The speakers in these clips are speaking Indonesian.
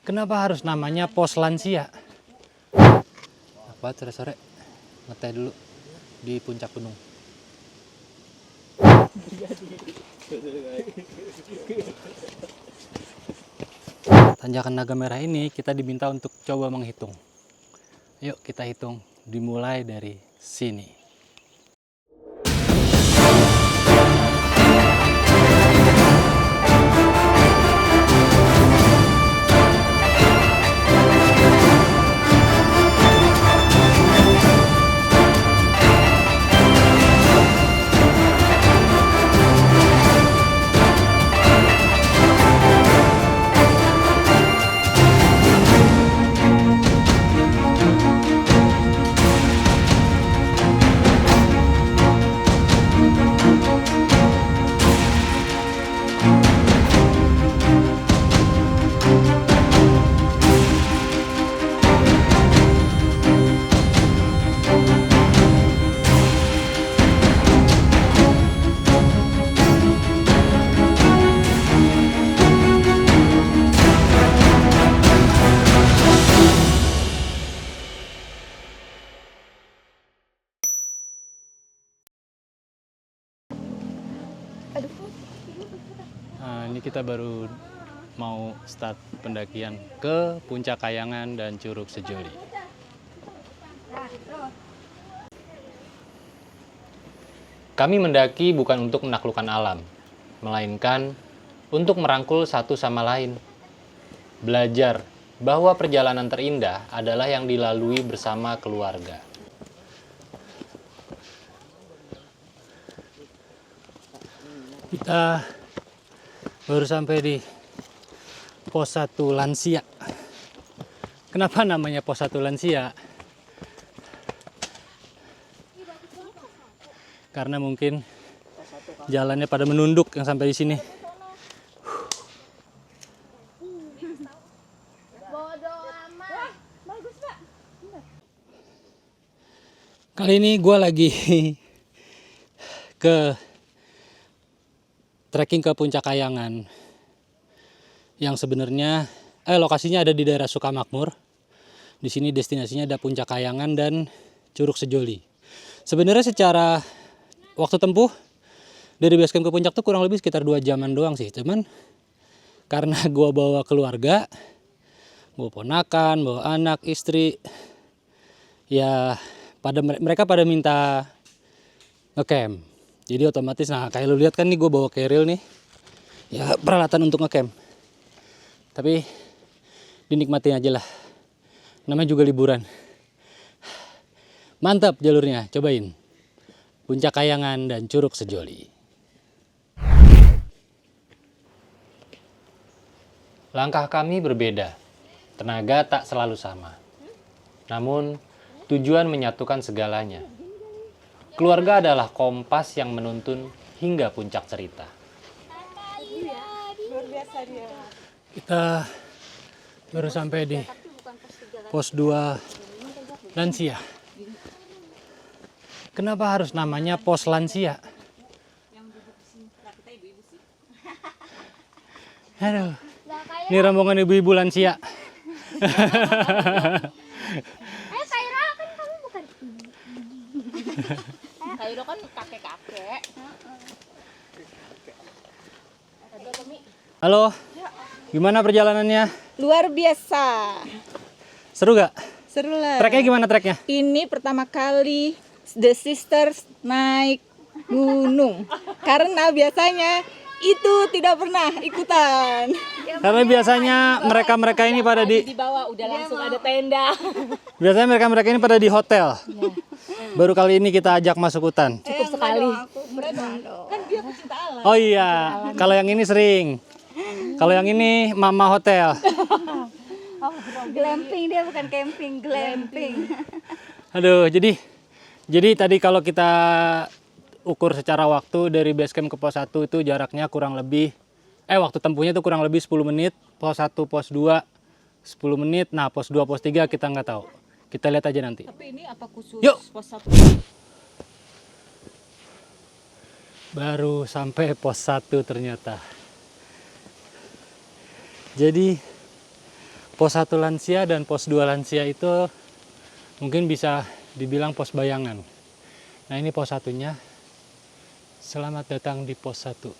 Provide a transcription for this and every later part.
Kenapa harus namanya pos lansia? Apa sore-sore ngeteh dulu di puncak gunung. Tanjakan Naga Merah ini kita diminta untuk coba menghitung. Yuk kita hitung, dimulai dari sini. Nah, ini kita baru mau start pendakian ke Puncak Kayangan dan Curug Sejoli. Kami mendaki bukan untuk menaklukkan alam, melainkan untuk merangkul satu sama lain. Belajar bahwa perjalanan terindah adalah yang dilalui bersama keluarga. Kita baru sampai di pos 1 lansia. Kenapa namanya pos 1 lansia? Karena mungkin jalannya pada menunduk yang sampai di sini. Kali ini gue lagi ke trekking ke Puncak Kayangan, yang sebenarnya lokasinya ada di daerah Sukamakmur. Di sini destinasinya ada Puncak Kayangan dan Curug Sejoli. Sebenarnya secara waktu tempuh dari base camp ke puncak tuh kurang lebih sekitar 2 jaman doang sih. Cuman karena gua bawa keluarga, bawa ponakan, bawa anak, istri, ya mereka pada minta ngecamp. Jadi otomatis, nah kayak lu lihat kan nih gue bawa keril nih, ya peralatan untuk ngecamp. Tapi dinikmatin aja lah, namanya juga liburan. Mantap jalurnya, cobain. Puncak Kayangan dan Curug Sejoli. Langkah kami berbeda, tenaga tak selalu sama. Namun tujuan menyatukan segalanya. Keluarga adalah kompas yang menuntun hingga puncak cerita. Kita baru sampai di pos 2 lansia. Kenapa harus namanya pos lansia? Aduh, ini rombongan ibu-ibu lansia. Kaira kan kamu bukan Kaira kan kakek-kakek. Halo, gimana perjalanannya? Luar biasa. Seru gak? Seru lah. Treknya gimana treknya? Ini pertama kali The Sisters naik gunung. Karena biasanya itu tidak pernah ikutan. Karena biasanya mereka-mereka ini pada di Bawah udah langsung ada tenda. biasanya mereka-mereka ini pada di hotel. Baru kali ini kita ajak masuk hutan. Cukup sekali. Kan dia pecinta alam. Oh iya, kalau yang ini sering. Kalau yang ini mama hotel. Glamping, dia bukan camping, glamping. Aduh, jadi tadi kalau kita ukur secara waktu dari base camp ke pos 1 itu jaraknya kurang lebih waktu tempuhnya itu kurang lebih 10 menit, pos 1, pos 2 10 menit. Nah, pos 2, pos 3 kita nggak tahu. Kita lihat aja nanti. Tapi ini apa khusus Yuk. pos 1? Baru sampai pos 1 ternyata. Jadi Pos 1 lansia dan pos 2 lansia itu mungkin bisa dibilang pos bayangan. Nah ini pos satunya. Selamat datang di pos 1.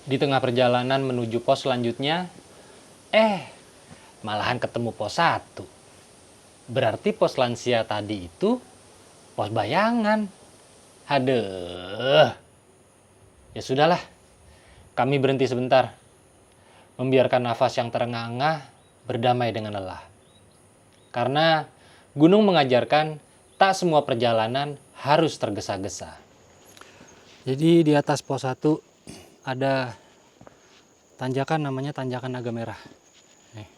Di tengah perjalanan menuju pos selanjutnya, malahan ketemu pos 1. Berarti pos lansia tadi itu pos bayangan. Aduh. Ya sudahlah. Kami berhenti sebentar. Membiarkan nafas yang terengah-engah berdamai dengan lelah. Karena gunung mengajarkan tak semua perjalanan harus tergesa-gesa. Jadi di atas pos 1 ada tanjakan namanya tanjakan naga merah. Nih.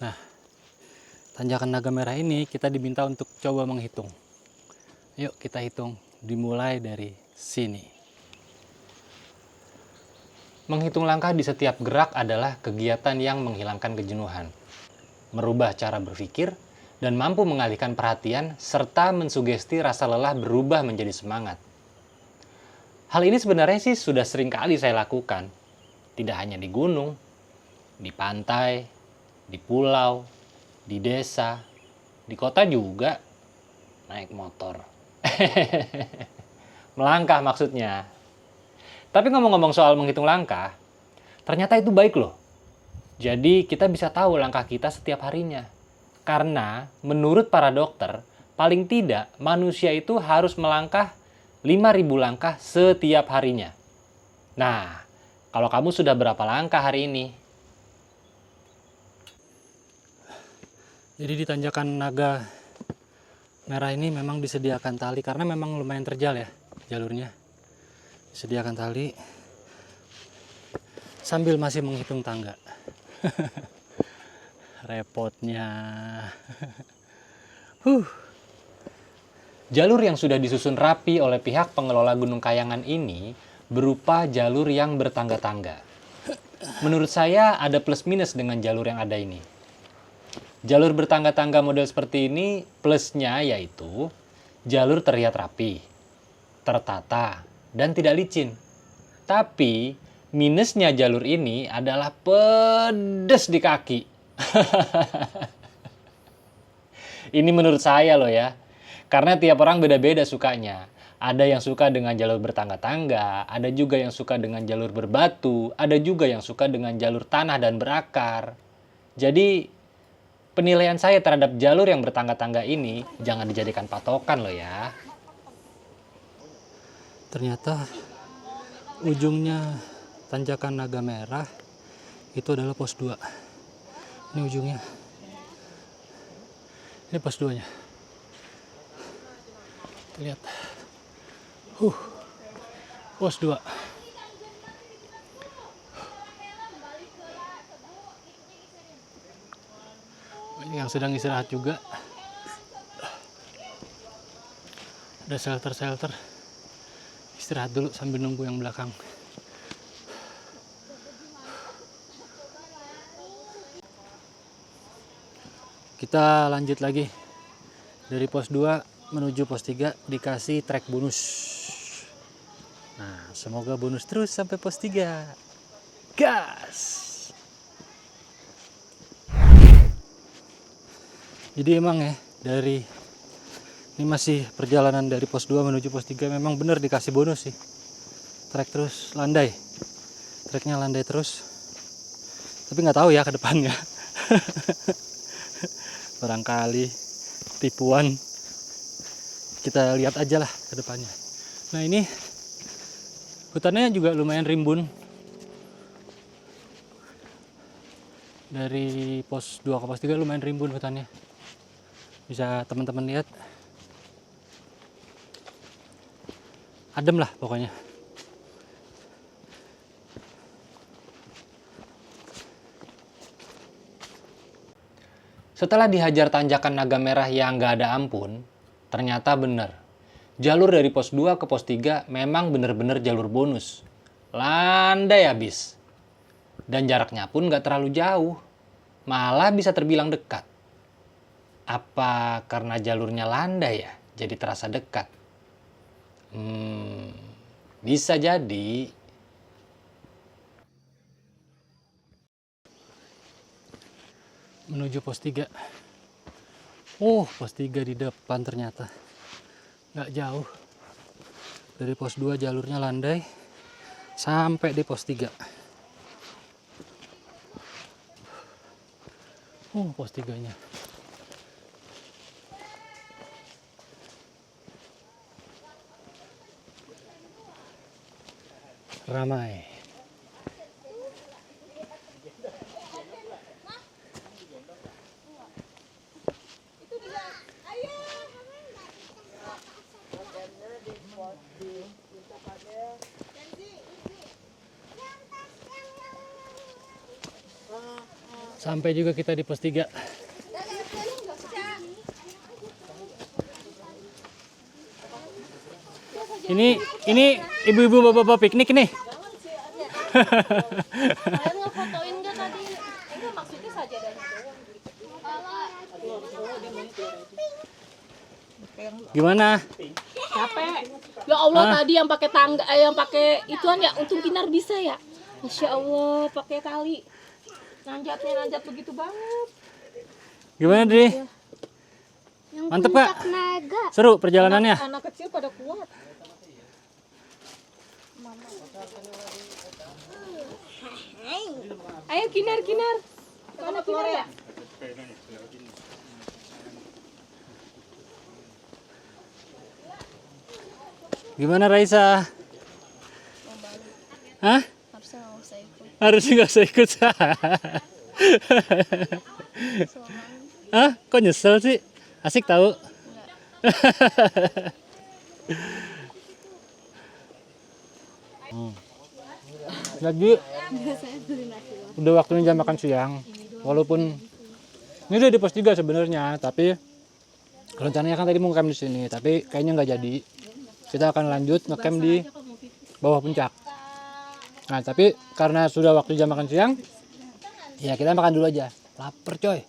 Nah, tanjakan naga merah ini kita diminta untuk coba menghitung. Yuk kita hitung, dimulai dari sini. Menghitung langkah di setiap gerak adalah kegiatan yang menghilangkan kejenuhan, merubah cara berpikir, dan mampu mengalihkan perhatian serta mensugesti rasa lelah berubah menjadi semangat. Hal ini sebenarnya sih sudah sering kali saya lakukan. Tidak hanya di gunung, di pantai, di pulau, di desa, di kota juga. Naik motor. Melangkah maksudnya. Tapi ngomong-ngomong soal menghitung langkah, ternyata itu baik loh. Jadi kita bisa tahu langkah kita setiap harinya. Karena menurut para dokter, paling tidak manusia itu harus melangkah 5.000 langkah setiap harinya. Nah, kalau kamu sudah berapa langkah hari ini? Jadi di tanjakan naga merah ini memang disediakan tali karena memang lumayan terjal ya jalurnya. Disediakan tali sambil masih menghitung tangga. Repotnya. Jalur yang sudah disusun rapi oleh pihak pengelola Gunung Kayangan ini berupa jalur yang bertangga-tangga. Menurut saya ada plus minus dengan jalur yang ada ini. Jalur bertangga-tangga model seperti ini plusnya yaitu jalur terlihat rapi, tertata, dan tidak licin. Tapi minusnya jalur ini adalah pedes di kaki. Ini menurut saya loh ya. Karena tiap orang beda-beda sukanya. Ada yang suka dengan jalur bertangga-tangga, ada juga yang suka dengan jalur berbatu, ada juga yang suka dengan jalur tanah dan berakar. Jadi penilaian saya terhadap jalur yang bertangga-tangga ini jangan dijadikan patokan loh ya. Ternyata ujungnya tanjakan naga merah itu adalah pos 2. Ini ujungnya. Ini pos 2-nya. Lihat. Pos 2. Ini yang sedang istirahat juga. Ada shelter-shelter. Istirahat dulu sambil nunggu yang belakang. Kita lanjut lagi. Dari pos 2 menuju pos 3 dikasih trek bonus. Nah, semoga bonus terus sampai pos 3. Gas! Jadi emang ya, ini masih perjalanan dari pos 2 menuju pos 3 memang bener dikasih bonus sih. Trek terus, landai. Treknya landai terus. Tapi nggak tahu ya ke depannya. Barangkali tipuan. Kita lihat aja lah ke depannya. Nah ini hutannya juga lumayan rimbun. Dari pos 2 ke pos 3 lumayan rimbun hutannya. Bisa teman-teman lihat. Adem lah pokoknya. Setelah dihajar tanjakan naga merah yang gak ada ampun, ternyata benar. Jalur dari pos 2 ke pos 3 memang benar-benar jalur bonus. Landai habis. Dan jaraknya pun gak terlalu jauh. Malah bisa terbilang dekat. Apa karena jalurnya landai ya? Jadi terasa dekat. Bisa jadi. menuju pos 3. Oh, pos 3 di depan ternyata. Nggak jauh. Dari pos 2 jalurnya landai sampai di pos 3. Oh, pos 3-nya. Ramai. Sampai juga kita di pos 3. Ini ibu-ibu bapak-bapak piknik nih. Kalian ngefotoin nggak tadi? Enggak, maksudnya sajadahnya doang. Gimana? Capek. Ya Allah, tadi yang pakai tangga, yang pakai ituan ya, untung Kinar bisa ya. Masya Allah, pakai tali. Nanjat begitu banget. Gimana, Dri? Mantep Kak? Seru perjalanannya? Anak kecil pada kuat. Ayo Kinar. Mana Kinar ya? Gimana Raisa? Hah? Harusnya nggak usah ikut. Hah? Kok nyesel sih? Asik tahu? Lagi udah waktunya jam makan siang. Walaupun ini udah di pos 3 sebenarnya, tapi rencananya kan tadi mau camp di sini, tapi kayaknya nggak jadi. Kita akan lanjut ngecamp di bawah puncak. Nah, tapi karena sudah waktu jam makan siang, ya kita makan dulu aja. Laper coy.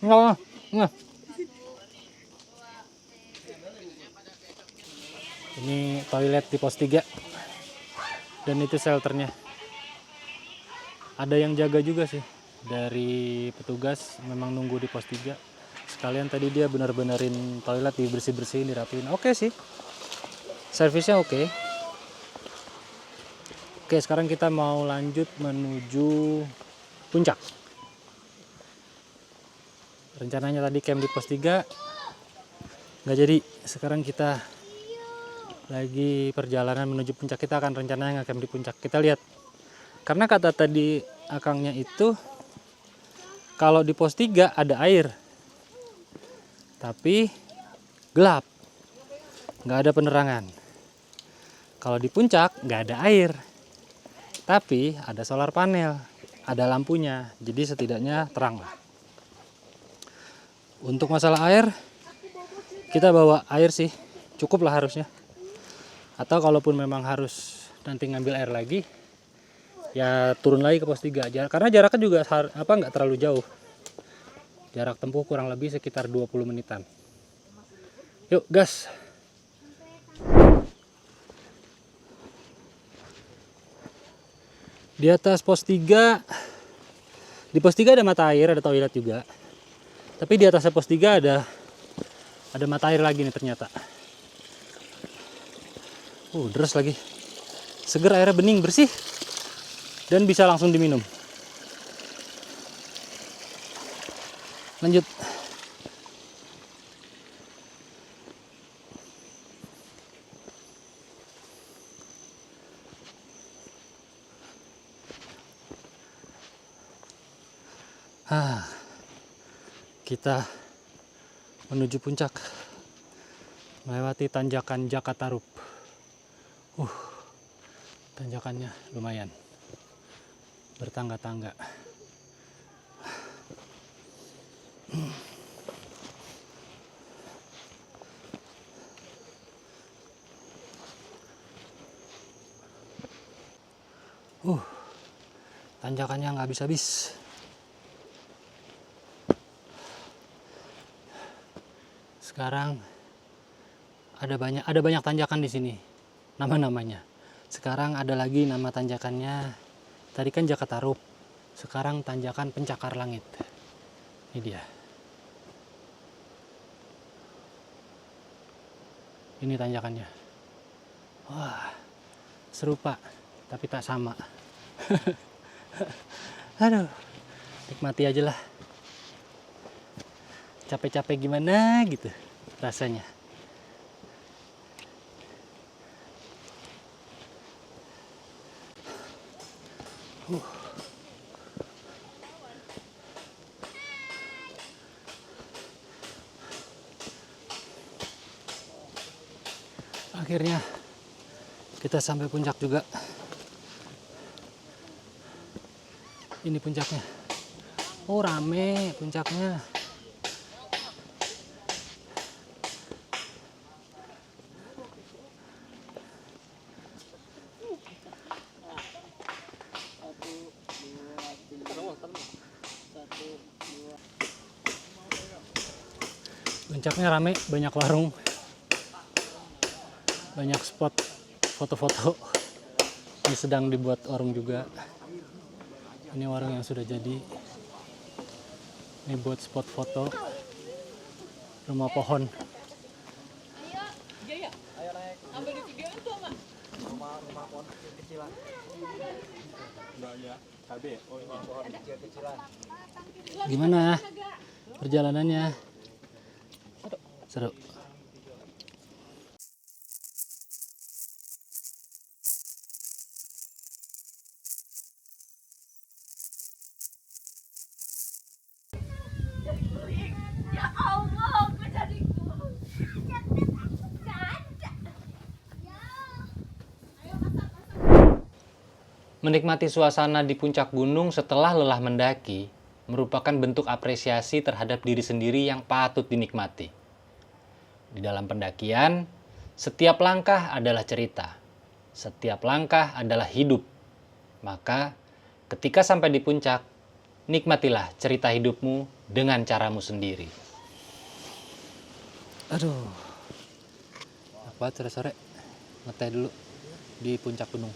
Enggak. Ini toilet di pos 3. Dan itu shelternya. Ada yang jaga juga sih. Dari petugas memang nunggu di pos 3. Sekalian tadi dia benar-benarin toilet, dibersih-bersihin, dirapiin. Oke sih. Servisnya oke. Oke, sekarang kita mau lanjut menuju puncak. Rencananya tadi camp di pos 3 nggak jadi. Sekarang kita lagi perjalanan menuju puncak. Kita akan rencananya nge-camp di puncak. Kita lihat. Karena kata tadi akangnya itu kalau di pos 3 ada air. Tapi gelap. Nggak ada penerangan. Kalau di puncak nggak ada air. Tapi ada solar panel, ada lampunya, jadi setidaknya terang lah. Untuk masalah air, kita bawa air sih, cukup lah harusnya. Atau kalaupun memang harus nanti ngambil air lagi, ya turun lagi ke pos 3 aja. Karena jaraknya juga nggak terlalu jauh. Jarak tempuh kurang lebih sekitar 20 menitan. Yuk gas! Di atas pos 3, di pos 3 ada mata air, ada toilet juga. Tapi di atas pos 3 ada mata air lagi nih ternyata. Deras lagi. Seger, airnya bening, bersih. Dan bisa langsung diminum. Lanjut. Kita menuju puncak melewati tanjakan Jakatarup. Tanjakannya lumayan bertangga-tangga. Tanjakannya nggak habis-habis. Sekarang ada banyak tanjakan di sini, nama-namanya. Sekarang ada lagi nama tanjakannya. Tadi kan Jakatarup. Sekarang tanjakan pencakar langit. Ini dia. Ini tanjakannya. Wah, serupa, tapi tak sama. Aduh, nikmati aja lah. Capek-capek gimana gitu rasanya. Akhirnya kita sampai puncak juga. Ini puncaknya. Oh, rame puncaknya. Puncaknya rame, banyak warung, banyak spot foto-foto. Ini sedang dibuat warung juga. Ini warung yang sudah jadi. Ini buat spot foto. Rumah pohon. Gimana perjalanannya? Seru. Menikmati suasana di puncak gunung setelah lelah mendaki merupakan bentuk apresiasi terhadap diri sendiri yang patut dinikmati. Di dalam pendakian, setiap langkah adalah cerita. Setiap langkah adalah hidup. Maka, ketika sampai di puncak, nikmatilah cerita hidupmu dengan caramu sendiri. Aduh, enak banget sore-sore. Ngeteh dulu di puncak gunung.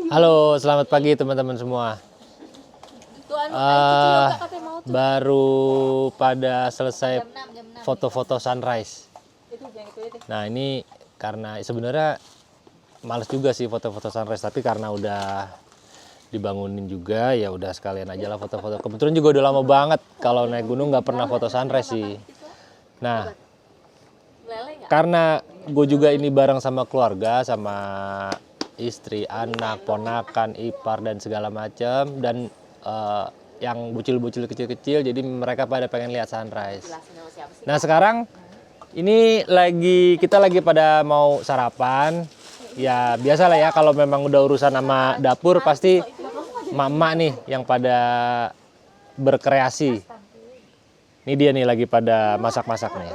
Halo, selamat pagi teman-teman semua. Tuan, ayo katanya mau tuh. Baru pada selesai foto-foto sunrise. Nah ini karena sebenarnya males juga sih foto-foto sunrise, tapi karena udah dibangunin juga ya udah sekalian aja lah foto-foto. Kebetulan juga udah lama banget kalau naik gunung nggak pernah foto sunrise sih. Nah karena gue juga ini bareng sama keluarga, sama istri, anak, ponakan, ipar dan segala macam, dan yang bucil-bucil kecil-kecil, jadi mereka pada pengen lihat sunrise. Nah sekarang ini kita lagi pada mau sarapan. Ya biasa lah ya, kalau memang udah urusan sama dapur pasti mama nih yang pada berkreasi. Ini dia nih lagi pada masak-masak nih.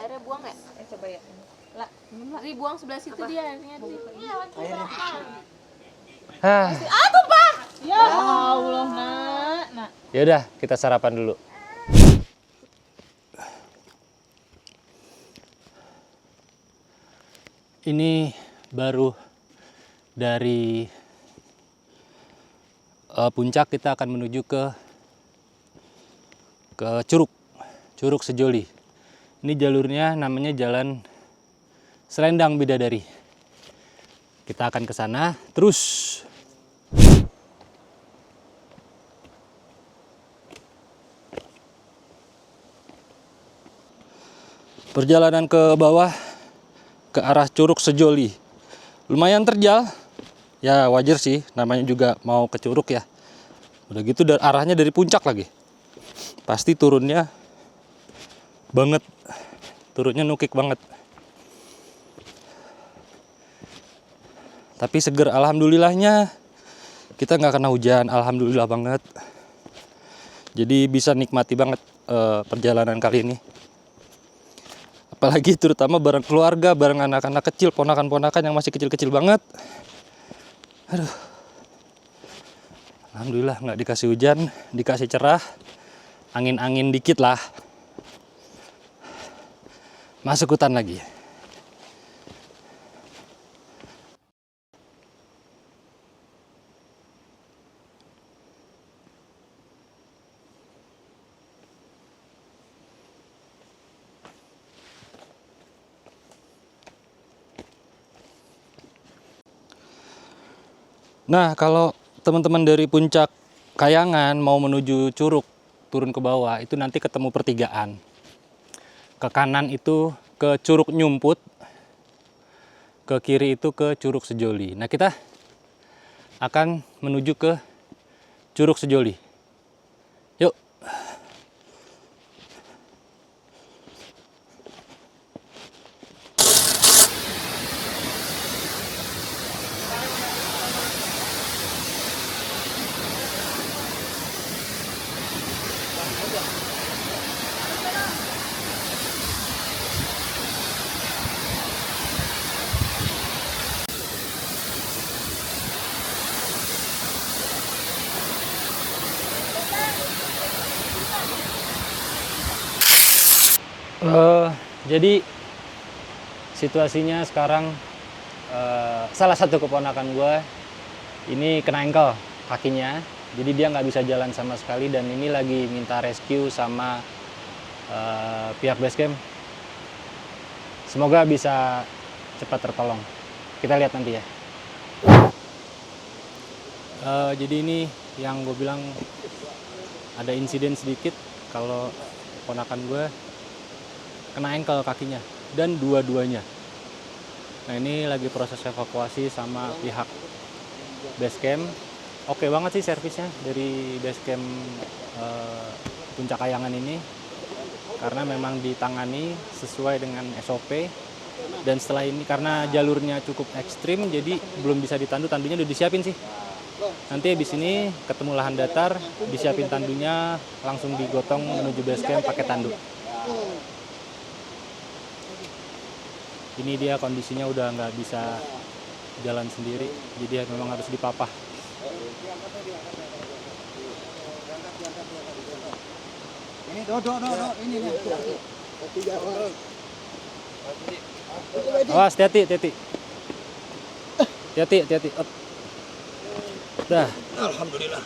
Airnya buang ya? Coba ya. Ri buang sebelah situ dia airnya. Hah. Ya Allah, nak. Ya udah, kita sarapan dulu. Ini baru dari puncak, kita akan menuju ke Curug Sejoli. Ini jalurnya namanya Jalan Selendang Bidadari. Kita akan ke sana terus. Perjalanan ke bawah ke arah Curug Sejoli. Lumayan terjal. Ya wajar sih, namanya juga mau ke curug ya. Udah gitu arahnya dari puncak lagi. Pasti turunnya banget. Turunnya nukik banget. Tapi seger, alhamdulillahnya kita nggak kena hujan, alhamdulillah banget. Jadi bisa nikmati banget perjalanan kali ini. Apalagi terutama bareng keluarga, bareng anak-anak kecil, ponakan-ponakan yang masih kecil-kecil banget. Aduh. Alhamdulillah nggak dikasih hujan, dikasih cerah, angin-angin dikit lah. Masuk hutan lagi. Nah, kalau teman-teman dari puncak Kayangan mau menuju Curug, turun ke bawah, itu nanti ketemu pertigaan. Ke kanan itu ke Curug Nyumput, ke kiri itu ke Curug Sejoli. Nah, kita akan menuju ke Curug Sejoli. Yuk. Jadi situasinya sekarang salah satu keponakan gue ini kena ankle kakinya, jadi dia nggak bisa jalan sama sekali, dan ini lagi minta rescue sama pihak basecamp. Semoga bisa cepat tertolong. Kita lihat nanti ya. Jadi ini yang gue bilang ada insiden sedikit kalau keponakan gue kena ankle kakinya, dan dua-duanya. Nah ini lagi proses evakuasi sama pihak basecamp. Oke banget sih servisnya dari basecamp Puncak Kayangan ini, karena memang ditangani sesuai dengan SOP. Dan setelah ini karena jalurnya cukup ekstrim, jadi belum bisa ditandu, tandunya udah disiapin sih. Nanti habis ini ketemu lahan datar, disiapin tandunya, langsung digotong menuju basecamp pakai tandu. Ini dia kondisinya udah nggak bisa jalan sendiri, jadi memang harus dipapah. Ini do ini nih. Awas, hati-hati, hati-hati. Hati-hati, hati-hati. Up. Dah. Alhamdulillah.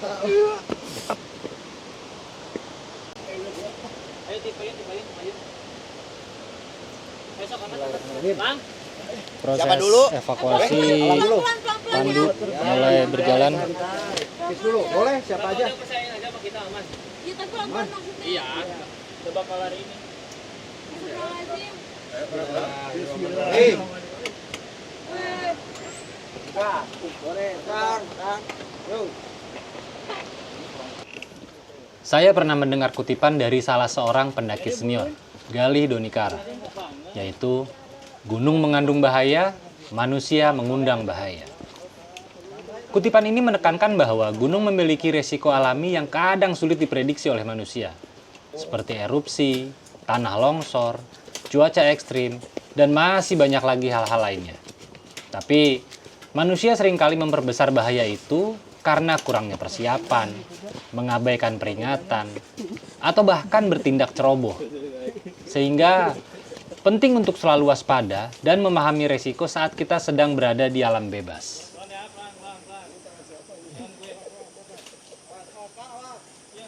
Proses Siapa dulu? evakuasi tandu mulai berjalan. Dulu, boleh siapa aja? Ya tapi pelan-pelan maksudnya. Iya. Coba kalau hari ini. Hei. Boleh, Kang. Yuk. Saya pernah mendengar kutipan dari salah seorang pendaki senior, Galih Donikara, yaitu gunung mengandung bahaya, manusia mengundang bahaya. Kutipan ini menekankan bahwa gunung memiliki resiko alami yang kadang sulit diprediksi oleh manusia, seperti erupsi, tanah longsor, cuaca ekstrim, dan masih banyak lagi hal-hal lainnya. Tapi, manusia seringkali memperbesar bahaya itu karena kurangnya persiapan, mengabaikan peringatan, atau bahkan bertindak ceroboh. Sehingga penting untuk selalu waspada dan memahami resiko saat kita sedang berada di alam bebas.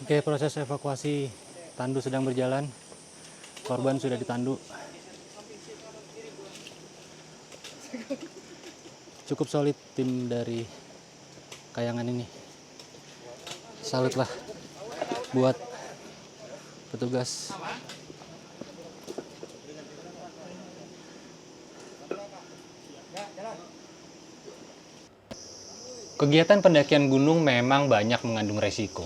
Oke, proses evakuasi tandu sedang berjalan. Korban sudah ditandu. Cukup solid tim dari Kayangan ini. Salut lah buat petugas. Kegiatan pendakian gunung memang banyak mengandung resiko.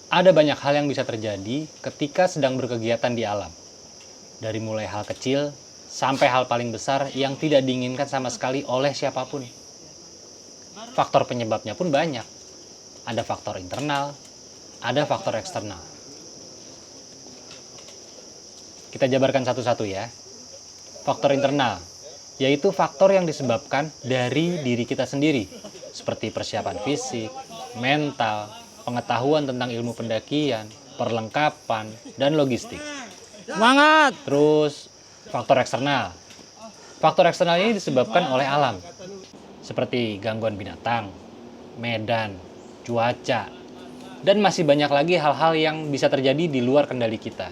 Ada banyak hal yang bisa terjadi ketika sedang berkegiatan di alam. Dari mulai hal kecil sampai hal paling besar yang tidak diinginkan sama sekali oleh siapapun. Faktor penyebabnya pun banyak. Ada faktor internal, ada faktor eksternal. Kita jabarkan satu-satu ya. Faktor internal, yaitu faktor yang disebabkan dari diri kita sendiri, seperti persiapan fisik, mental, pengetahuan tentang ilmu pendakian, perlengkapan, dan logistik. Semangat! Terus, faktor eksternal. Faktor eksternal ini disebabkan oleh alam, seperti gangguan binatang, medan, cuaca, dan masih banyak lagi hal-hal yang bisa terjadi di luar kendali kita.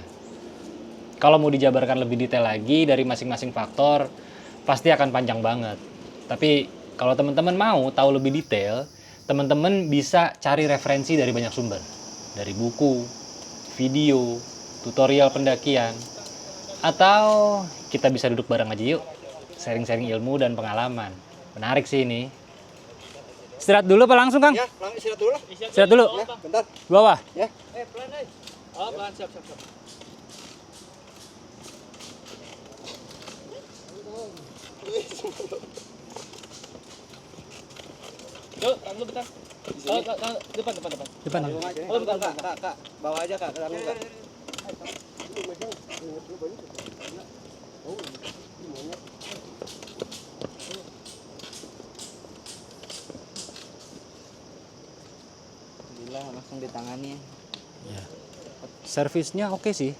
Kalau mau dijabarkan lebih detail lagi dari masing-masing faktor, pasti akan panjang banget. Tapi kalau teman-teman mau tahu lebih detail, teman-teman bisa cari referensi dari banyak sumber. Dari buku, video, tutorial pendakian, atau kita bisa duduk bareng aja yuk, sharing-sharing ilmu dan pengalaman. Menarik sih ini. Istirahat dulu apa langsung, Kang? Ya, istirahat dulu lah. Istirahat dulu. Ya, bentar. Bawah. Ya. Pelan aja. Oh, pelan, siap. Yuk, tahan bentar. Depan. Depan. Oh, bentar, Kak. Bawa aja, Kak. Taruh, Kak. Alhamdulillah langsung ditangani. Ya. Servisnya oke sih.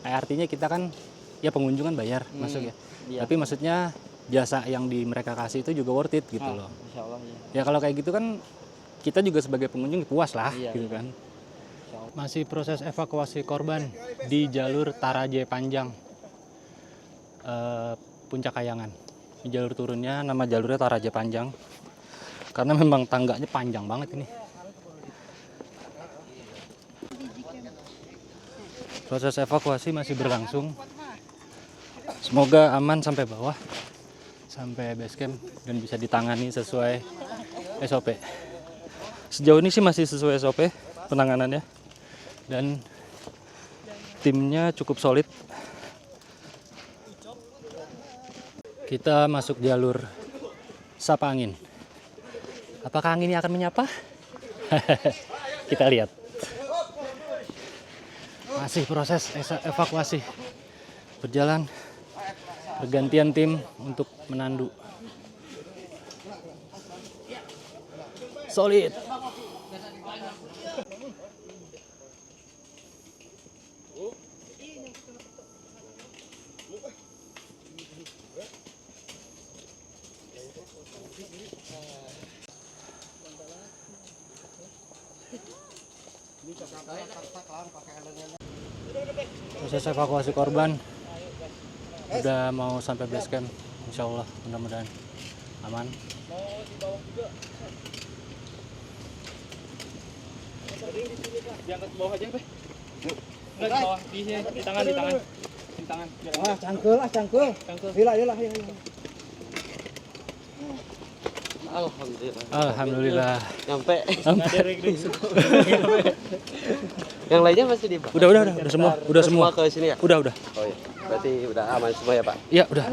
Artinya kita kan ya pengunjung kan bayar masuk ya. Iya. Tapi maksudnya jasa yang di mereka kasih itu juga worth it gitu loh. Insya Allah ya. Ya kalau kayak gitu kan kita juga sebagai pengunjung puas lah Iya, gitu iya. kan. Masih proses evakuasi korban di jalur Taraje Panjang, Puncak Kayangan. Di jalur turunnya nama jalurnya Taraje Panjang karena memang tangganya panjang banget ini. Proses evakuasi masih berlangsung. Semoga aman sampai bawah, sampai base camp dan bisa ditangani sesuai SOP. Sejauh ini sih masih sesuai SOP penanganannya dan timnya cukup solid. Kita masuk jalur sapa angin. Apakah angin ini akan menyapa? Kita lihat. Masih proses evakuasi berjalan, pergantian tim untuk menandu. Solid. Proses evakuasi korban udah mau sampai base camp, insya Allah mudah-mudahan aman. Diangkat ke bawah aja, Pak. Enggak di bawah, di tangan, di tangan. Di tangan. Ah, cangkel. Hila. Alhamdulillah. Nyampe. Sampai. Yang lainnya masih di bawah. Udah semua, semua. Ke sini ya? Udah. Oh iya. Berarti udah aman semua ya, Pak? Iya, udah.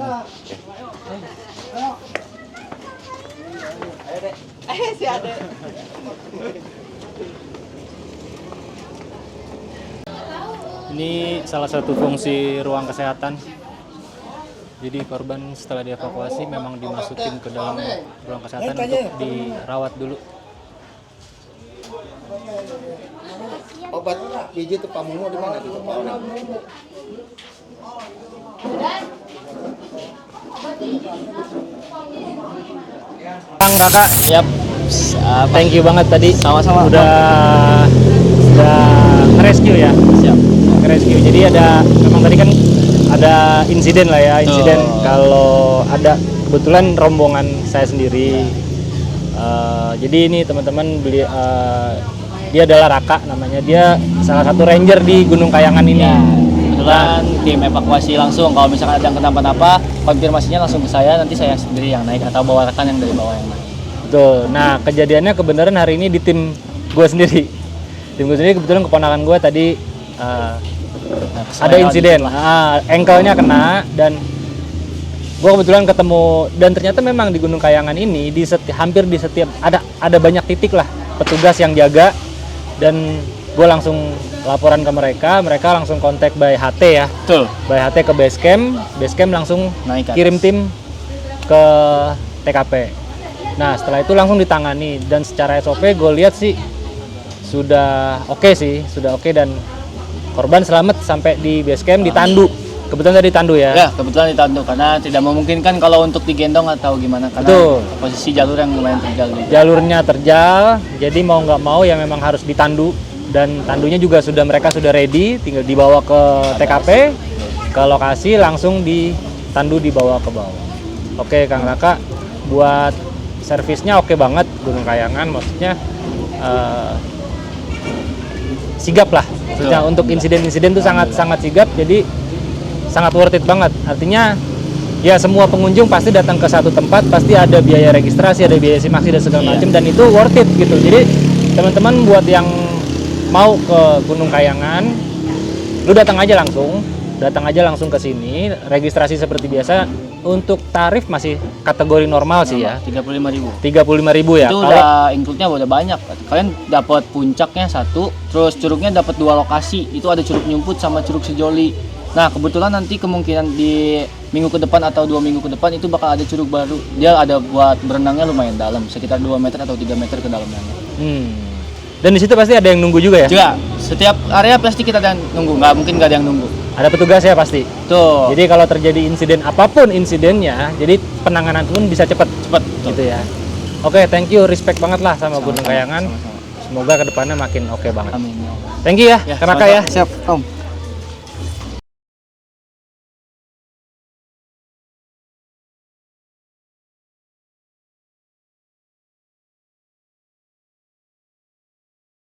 Si Ade. Ini salah satu fungsi ruang kesehatan. Jadi korban setelah dievakuasi memang dimasukin ke dalam ruang kesehatan untuk dirawat dulu. Obat biji itu pamumu di mana itu? Bang, kakak, yap. Thank you banget tadi. Sama-sama. Udah nge-rescue ya. Siap. Nge-rescue. Jadi memang tadi kan ada insiden lah ya, kalau ada kebetulan rombongan saya sendiri. Jadi ini teman-teman dia adalah Raka namanya. Dia salah satu ranger di Gunung Kayangan ini. Ya, kebetulan tim evakuasi langsung. Kalau misalkan ada yang kenapa-napa, konfirmasinya langsung ke saya. Nanti saya sendiri yang naik atau bawa rekan yang dari bawah yang naik. Betul. Nah, kejadiannya kebenaran hari ini di tim gue sendiri. Tim gue sendiri kebetulan keponakan gue tadi ada insiden. Ankle-nya kena dan gue kebetulan ketemu, dan ternyata memang di Gunung Kayangan ini hampir di setiap ada banyak titik lah petugas yang jaga, dan gue langsung laporan ke mereka langsung kontak by HT ya. Betul. By HT ke base camp langsung Naik ke kirim atas. tim ke TKP. Nah, setelah itu langsung ditangani, dan secara SOP gue lihat sih sudah oke dan korban selamat sampai di base camp ditandu. Kebetulan tadi ditandu ya. Ya, kebetulan ditandu karena tidak memungkinkan kalau untuk digendong atau gimana karena Betul. posisi jalur yang lumayan terjal. Jalurnya terjal, jadi mau nggak mau ya memang harus ditandu, dan tandunya juga mereka sudah ready, tinggal dibawa ke TKP, ke lokasi langsung ditandu dibawa ke bawah. Oke, Kang Raka, buat servisnya oke banget Gunung Kayangan, maksudnya sigap lah. Maksudnya untuk insiden-insiden itu sangat sigap, jadi sangat worth it banget. Artinya ya semua pengunjung pasti datang ke satu tempat, pasti ada biaya registrasi, ada biaya simaksi dan segala macam, dan itu worth it gitu. Jadi teman-teman buat yang mau ke Gunung Kayangan, lu datang aja langsung ke sini, registrasi seperti biasa. Untuk tarif masih kategori normal sih ya. 35.000. 35.000 ya. Itu udah include-nya udah banyak. Kalian dapat puncaknya satu, terus curugnya dapat 2 lokasi. Itu ada Curug Nyumput sama Curug Sejoli. Nah, kebetulan nanti kemungkinan di minggu ke depan atau 2 minggu ke depan itu bakal ada curug baru. Dia ada buat berenangnya lumayan dalam, sekitar 2 meter atau 3 meter ke dalamnya. Dan di situ pasti ada yang nunggu juga ya? Juga, setiap area pasti kita ada yang nunggu, nggak mungkin nggak ada yang nunggu. Ada petugas ya pasti? Tuh. Jadi kalau terjadi insiden apapun insidennya, jadi penanganan pun bisa cepat gitu ya. Oke, thank you, respect banget lah sama Gunung Kayangan. Sama-sama. Semoga kedepannya makin oke banget. Amin. Thank you ya, Kak Raka ya. Siap, Om.